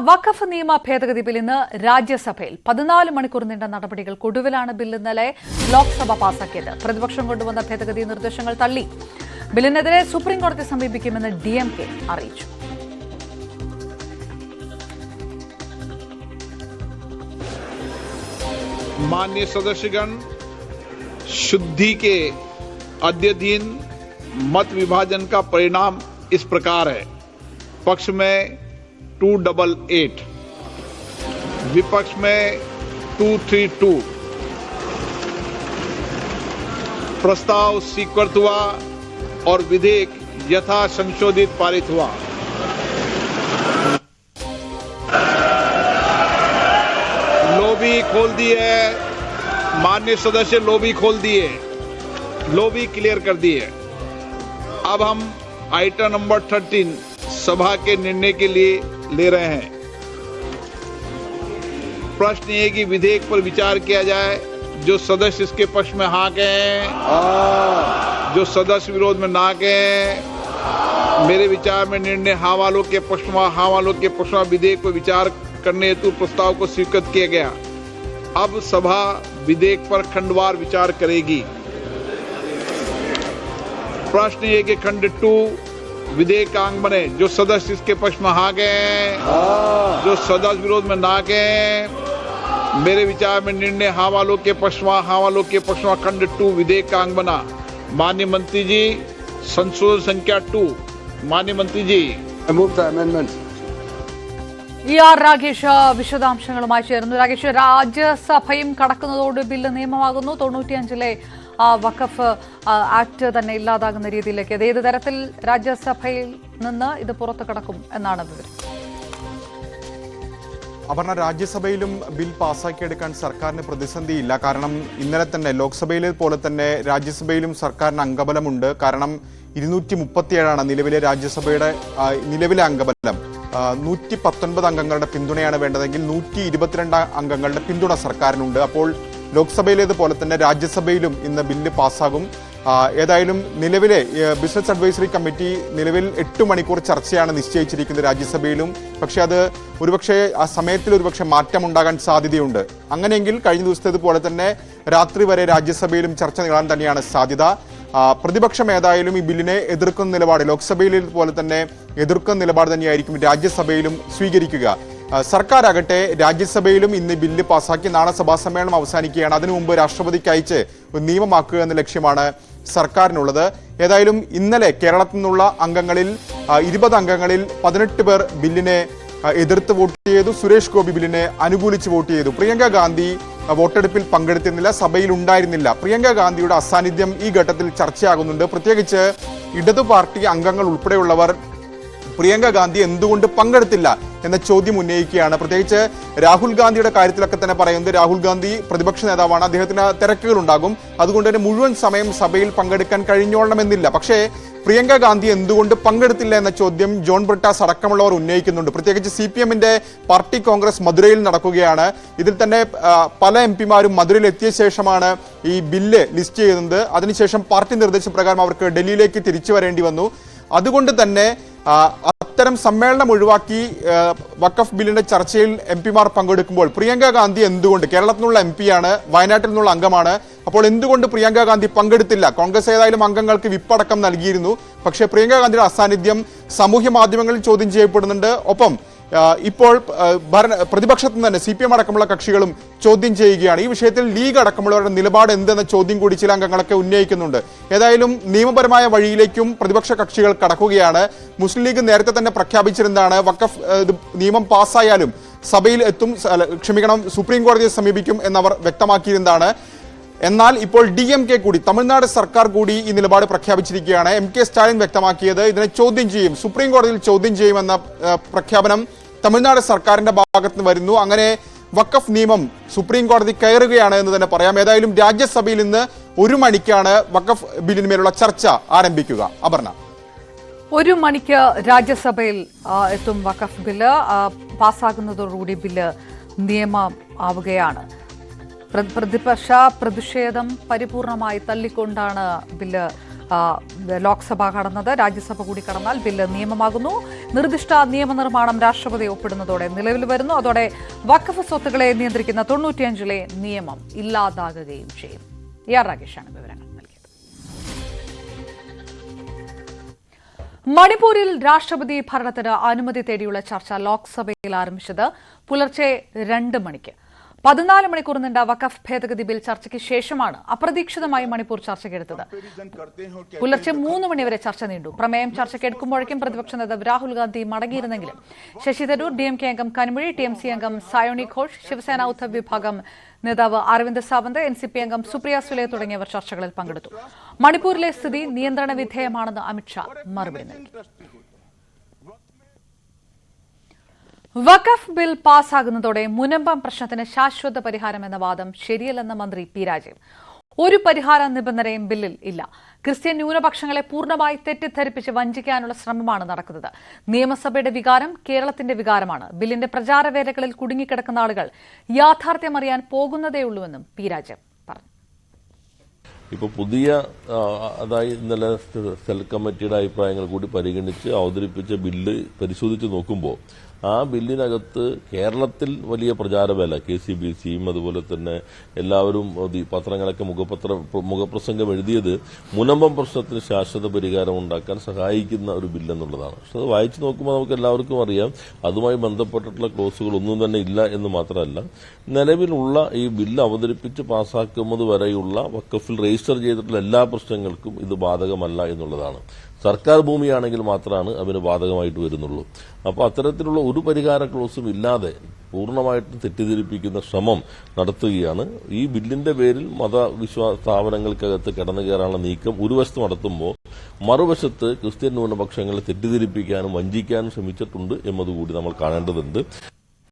വഖഫ് നിയമ ഭേദഗതി ബിൽ ഇന്ന് രാജ്യസഭയിൽ 14 മണിക്കൂർ നീണ്ട നടപടികൾക്കൊടുവിലാണ് ബിൽ ഇന്നലെ ലോക്സഭ പാസാക്കിയത്. പ്രതിപക്ഷം കൊണ്ടുവന്ന ഭേദഗതി നിർദ്ദേശങ്ങൾ തള്ളി. ബില്ലിനെതിരെ സുപ്രീംകോടതിയെ സമീപിക്കുമെന്ന് DMK അറിയിച്ചു. माननीय सदस्यगण, शुद्धि के अद्यतन मत विभाजन का परिणाम इस प्रकार है। पक्ष में 288, विपक्ष में 232। प्रस्ताव स्वीकृत हुआ और विधेयक यथा संशोधित पारित हुआ। लॉबी खोल दी है माननीय सदस्य, लॉबी खोल दिए, लॉबी क्लियर कर दी है। अब हम आइटम नंबर 13 सभा के निर्णय के लिए ले रहे हैं। प्रश्न ये कि विधेयक पर विचार किया जाए। जो सदस्य इसके पक्ष में हाँ कहें, जो सदस्य विरोध में ना कहें। मेरे विचार में निर्णय हाँ वालों के पक्ष में, हाँ वालों के पक्ष में विधेयक पर विचार करने हेतु प्रस्ताव को स्वीकृत किया गया। अब सभा विधेयक पर खंडवार विचार करेगी। प्रश्न ये कि खंड 2 विधेयक का अंग बने। जो सदस्य इसके पक्ष में हाँ कहें, जो सदस्य विरोध में ना कहें। मेरे विचार में निर्णय हाँ वालों के पक्ष में, हाँ वालों के पक्ष में खंड 2 विधेयक का अंग बना। माननीय मंत्री जी, संशोधन संख्या 2। माननीय मंत्री जी, I move the amendment. Ragesh വിശദാംശങ്ങളുമായി ചേർന്നു. രാഗേഷ്, രാജ്യസഭയും കടക്കുന്നതോട് ബില്ല് നിയമമാകുന്നു. 95-ലെ വഖഫ് ആക്ട് തന്നെ ഇല്ലാതാകുന്ന രീതിയിലേക്ക് അത് ഏത് തരത്തിൽ രാജ്യസഭയിൽ നിന്ന് ഇത് പുറത്തു കടക്കും എന്നാണ് വിവരം? അപർണ, രാജ്യസഭയിലും ബിൽ പാസ്സാക്കിയെടുക്കാൻ സർക്കാരിന് പ്രതിസന്ധിയില്ല. കാരണം ഇന്നലെ തന്നെ ലോക്സഭയിലെ പോലെ തന്നെ രാജ്യസഭയിലും സർക്കാരിന് അംഗബലമുണ്ട്. കാരണം 237 നിലവിലെ രാജ്യസഭയുടെ നിലവിലെ അംഗബലം. 119 അംഗങ്ങളുടെ പിന്തുണയാണ് വേണ്ടതെങ്കിൽ 122 അംഗങ്ങളുടെ പിന്തുണ സർക്കാരിനുണ്ട്. അപ്പോൾ ലോക്സഭയിലേതുപോലെ തന്നെ രാജ്യസഭയിലും ഇന്ന് ബില്ല് പാസ്സാകും. ഏതായാലും നിലവിലെ ബിസിനസ് അഡ്വൈസറി കമ്മിറ്റി നിലവിൽ 8 മണിക്കൂർ ചർച്ചയാണ് നിശ്ചയിച്ചിരിക്കുന്നത് രാജ്യസഭയിലും. പക്ഷേ അത് ഒരുപക്ഷെ ആ സമയത്തിൽ ഒരുപക്ഷെ മാറ്റമുണ്ടാകാൻ സാധ്യതയുണ്ട്. അങ്ങനെയെങ്കിൽ കഴിഞ്ഞ ദിവസത്തേതുപോലെ തന്നെ രാത്രി വരെ രാജ്യസഭയിലും ചർച്ച നീളാൻ തന്നെയാണ് സാധ്യത. പ്രതിപക്ഷം ഏതായാലും ഈ ബില്ലിനെ എതിർക്കുന്ന നിലപാട്, ലോക്സഭയിലെ പോലെ തന്നെ എതിർക്കുന്ന നിലപാട് തന്നെയായിരിക്കും രാജ്യസഭയിലും സ്വീകരിക്കുക. സർക്കാരാകട്ടെ രാജ്യസഭയിലും ഇന്ന് ബില്ല് പാസ്സാക്കി നാളെ സഭാ സമ്മേളനം അവസാനിക്കുകയാണ്. അതിനു മുമ്പ് രാഷ്ട്രപതിക്ക് അയച്ച് നിയമമാക്കുക എന്ന ലക്ഷ്യമാണ് സർക്കാരിനുള്ളത്. ഏതായാലും ഇന്നലെ കേരളത്തിൽ നിന്നുള്ള അംഗങ്ങളിൽ 20 അംഗങ്ങളിൽ 18 പേർ ബില്ലിനെ എതിർത്ത് വോട്ട് ചെയ്തു. സുരേഷ് ഗോപി ബില്ലിനെ അനുകൂലിച്ച് വോട്ട് ചെയ്തു. പ്രിയങ്ക ഗാന്ധി വോട്ടെടുപ്പിൽ പങ്കെടുത്തിരുന്നില്ല, സഭയിൽ ഉണ്ടായിരുന്നില്ല. പ്രിയങ്ക ഗാന്ധിയുടെ അസാന്നിധ്യം ഈ ഘട്ടത്തിൽ ചർച്ചയാകുന്നുണ്ട്. പ്രത്യേകിച്ച് ഇടതു പാർട്ടി അംഗങ്ങൾ ഉൾപ്പെടെയുള്ളവർ പ്രിയങ്ക ഗാന്ധി എന്തുകൊണ്ട് പങ്കെടുത്തില്ല എന്ന ചോദ്യം ഉന്നയിക്കുകയാണ്. പ്രത്യേകിച്ച് രാഹുൽ ഗാന്ധിയുടെ കാര്യത്തിലൊക്കെ തന്നെ പറയുന്നത് രാഹുൽ ഗാന്ധി പ്രതിപക്ഷ നേതാവാണ്, അദ്ദേഹത്തിന് തിരക്കുകൾ ഉണ്ടാകും, അതുകൊണ്ട് തന്നെ മുഴുവൻ സമയം സഭയിൽ പങ്കെടുക്കാൻ കഴിഞ്ഞോളണമെന്നില്ല. പക്ഷേ പ്രിയങ്ക ഗാന്ധി എന്തുകൊണ്ട് പങ്കെടുത്തില്ല എന്ന ചോദ്യം ജോൺ ബ്രിട്ടാസ് അടക്കമുള്ളവർ ഉന്നയിക്കുന്നുണ്ട്. പ്രത്യേകിച്ച് CPM-ന്റെ പാർട്ടി കോൺഗ്രസ് മധുരയിൽ നടക്കുകയാണ്. ഇതിൽ തന്നെ പല MP-മാരും മധുരയിൽ എത്തിയ ശേഷമാണ് ഈ ബില്ല് ലിസ്റ്റ് ചെയ്യുന്നത്. അതിനുശേഷം പാർട്ടി നിർദ്ദേശപ്രകാരം അവർക്ക് ഡൽഹിയിലേക്ക് തിരിച്ചു വരേണ്ടി വന്നു. അതുകൊണ്ട് തന്നെ അത്തരം സമ്മേളനം ഒഴിവാക്കി വഖഫ് ബില്ലിന്റെ ചർച്ചയിൽ MP-മാർ പങ്കെടുക്കുമ്പോൾ പ്രിയങ്ക ഗാന്ധി എന്തുകൊണ്ട്, കേരളത്തിൽ നിന്നുള്ള MP-യാണ്, വയനാട്ടിൽ നിന്നുള്ള അംഗമാണ്, അപ്പോൾ എന്തുകൊണ്ട് പ്രിയങ്ക ഗാന്ധി പങ്കെടുത്തില്ല? കോൺഗ്രസ് ഏതായാലും അംഗങ്ങൾക്ക് വിപ്പടക്കം നൽകിയിരുന്നു. പക്ഷേ പ്രിയങ്ക ഗാന്ധിയുടെ അസാന്നിധ്യം സാമൂഹ്യ മാധ്യമങ്ങളിൽ ചോദ്യം ചെയ്യപ്പെടുന്നുണ്ട്. ഒപ്പം ഇപ്പോൾ പ്രതിപക്ഷത്തു നിന്ന് തന്നെ CPM അടക്കമുള്ള കക്ഷികളും ചോദ്യം ചെയ്യുകയാണ്. ഈ വിഷയത്തിൽ ലീഗ് അടക്കമുള്ളവരുടെ നിലപാട് എന്തെന്ന ചോദ്യം കൂടി ചില അംഗങ്ങളൊക്കെ ഉന്നയിക്കുന്നുണ്ട്. ഏതായാലും നിയമപരമായ വഴിയിലേക്കും പ്രതിപക്ഷ കക്ഷികൾ കടക്കുകയാണ്. മുസ്ലിം ലീഗ് നേരത്തെ തന്നെ പ്രഖ്യാപിച്ചിരുന്നതാണ് വഖഫ് നിയമം പാസ്സായാലും സഭയിൽ എത്തും, സുപ്രീം കോടതിയെ സമീപിക്കും എന്നവർ വ്യക്തമാക്കിയിരുന്നതാണ്. എന്നാൽ ഇപ്പോൾ DMK കൂടി, തമിഴ്നാട് സർക്കാർ കൂടി ഈ നിലപാട് പ്രഖ്യാപിച്ചിരിക്കുകയാണ്. MK സ്റ്റാലിൻ വ്യക്തമാക്കിയത് ഇതിനെ ചോദ്യം ചെയ്യും, സുപ്രീം കോടതിയിൽ ചോദ്യം ചെയ്യുമെന്ന പ്രഖ്യാപനം തമിഴ്നാട് സർക്കാരിന്റെ ഭാഗത്ത് നിന്ന് വരുന്നു. അങ്ങനെ വഖഫ് നിയമം സുപ്രീം കോടതി കയറുകയാണ് എന്ന് തന്നെ പറയാം. ഏതായാലും രാജ്യസഭയിൽ ഇന്ന് 1 മണിക്കാണ് വഖഫ് ബില്ലിന്മേലുള്ള ചർച്ച ആരംഭിക്കുക. അപർണ, 1 മണിക്ക് രാജ്യസഭയിൽ എത്തും വഖഫ് ബില്ല്. പാസ്സാകുന്നതോടുകൂടി ബില്ല് നിയമം ആവുകയാണ്. പ്രതിപക്ഷ പ്രതിഷേധം പരിപൂർണമായി തള്ളിക്കൊണ്ടാണ് ബില്ല് ലോക്സഭ കടന്നത്. രാജ്യസഭ കൂടി കടന്നാൽ ബില്ല് നിയമമാകുന്നു. നിർദ്ദിഷ്ട നിയമനിർമ്മാണം രാഷ്ട്രപതി ഒപ്പിടുന്നതോടെ നിലവിൽ വരുന്നു. അതോടെ വഖഫ് സ്വത്തുക്കളെ നിയന്ത്രിക്കുന്ന 95 നിയമം ഇല്ലാതാകുകയും ചെയ്യും. ആർ രാകേഷാണ് വിവരങ്ങൾ നൽകിയത്. മണിപ്പൂരിൽ രാഷ്ട്രപതി ഭരണത്തിന് അനുമതി തേടിയുള്ള ചർച്ച ലോക്സഭയിൽ ആരംഭിച്ചത് പുലർച്ചെ 2 മണിക്ക്. 14 മണിക്കൂർ നീണ്ട വഖഫ് ഭേദഗതി ബിൽ ചർച്ചയ്ക്ക് ശേഷമാണ് അപ്രതീക്ഷിതമായി മണിപ്പൂർ ചർച്ചയ്ക്കെടുത്തത്. പുലർച്ചെ 3 മണിവരെ ചർച്ച നീണ്ടു. പ്രമേയം ചർച്ചയ്ക്കെടുക്കുമ്പോഴേക്കും പ്രതിപക്ഷ നേതാവ് രാഹുൽ ഗാന്ധി മടങ്ങിയിരുന്നെങ്കിലും ശശി തരൂർ, DMK അംഗം കനിമൊഴി, TMC അംഗം സായോണി ഘോഷ്, ശിവസേന ഉദ്ധവ് വിഭാഗം നേതാവ് അരവിന്ദ് സാവന്ത്, NCP അംഗം സുപ്രിയ സുലെ തുടങ്ങിയവർ ചർച്ചകളിൽ പങ്കെടുത്തു. മണിപ്പൂരിലെ സ്ഥിതി നിയന്ത്രണ വിധേയമാണെന്ന് അമിത്ഷാ മറുപടി നൽകി. വഖഫ് ബിൽ പാസ്സാകുന്നതോടെ മുനമ്പം പ്രശ്നത്തിന് ശാശ്വത പരിഹാരമെന്ന വാദം ശരിയല്ലെന്ന് മന്ത്രി പി രാജീവ്. ഒരു പരിഹാര നിബന്ധനയും ബില്ലിൽ ഇല്ല. ക്രിസ്ത്യൻ ന്യൂനപക്ഷങ്ങളെ പൂർണ്ണമായി തെറ്റിദ്ധരിപ്പിച്ച് വഞ്ചിക്കാനുള്ള ശ്രമമാണ് നടക്കുന്നത്. നിയമസഭയുടെ വികാരം കേരളത്തിന്റെ വികാരമാണ്. ബില്ലിന്റെ പ്രചാരവേലകളിൽ കുടുങ്ങിക്കിടക്കുന്ന ആളുകൾ യാഥാർത്ഥ്യമറിയാൻ പോകുന്നതേയുള്ളൂവെന്നും പി രാജീവ് പറഞ്ഞു. ഇപ്പോൾ പുതിയ അതായത് ഇന്നലെ സെൽ കമ്മിറ്റിയുടെ അഭിപ്രായങ്ങൾ കൂടി പരിഗണിച്ച് അവതരിപ്പിച്ച ബില്ല് പരിശോധിച്ച് നോക്കുമ്പോൾ ആ ബില്ലിനകത്ത് കേരളത്തിൽ വലിയ പ്രചാരവേല KCBCയും അതുപോലെ തന്നെ എല്ലാവരും പത്രങ്ങളൊക്കെ മുഖപ്രസംഗം എഴുതിയത് മുനമ്പം പ്രശ്നത്തിന് ശാശ്വത പരിഹാരം ഉണ്ടാക്കാൻ സഹായിക്കുന്ന ഒരു ബില്ലെന്നുള്ളതാണ്. പക്ഷെ അത് വായിച്ചു നോക്കുമ്പോൾ നമുക്ക് എല്ലാവർക്കും അറിയാം അതുമായി ബന്ധപ്പെട്ടിട്ടുള്ള ക്ലോസുകൾ ഒന്നും തന്നെ ഇല്ല എന്ന് മാത്രമല്ല നിലവിലുള്ള ഈ ബില്ല് അവതരിപ്പിച്ച് പാസ്സാക്കുന്നത് വരെയുള്ള വഖഫിൽ രജിസ്റ്റർ ചെയ്തിട്ടുള്ള എല്ലാ പ്രശ്നങ്ങൾക്കും ഇത് ബാധകമല്ല എന്നുള്ളതാണ്. സർക്കാർ ഭൂമിയാണെങ്കിൽ മാത്രമാണ് അതിന് ബാധകമായിട്ട് വരുന്നുള്ളൂ. അപ്പോൾ അത്തരത്തിലുള്ള ഒരു പരിഹാര ക്ലോസും ഇല്ലാതെ പൂർണ്ണമായിട്ടും തെറ്റിദ്ധരിപ്പിക്കുന്ന ശ്രമം നടത്തുകയാണ്. ഈ ബില്ലിന്റെ പേരിൽ മതവിശ്വാസ സ്ഥാപനങ്ങൾക്കകത്ത് കടന്നു കയറാനുള്ള നീക്കം ഒരു വശത്ത് നടത്തുമ്പോൾ മറുവശത്ത് ക്രിസ്ത്യൻ ന്യൂനപക്ഷങ്ങളെ തെറ്റിദ്ധരിപ്പിക്കാനും വഞ്ചിക്കാനും ശ്രമിച്ചിട്ടുണ്ട് എന്നതുകൂടി നമ്മൾ കാണേണ്ടതുണ്ട്.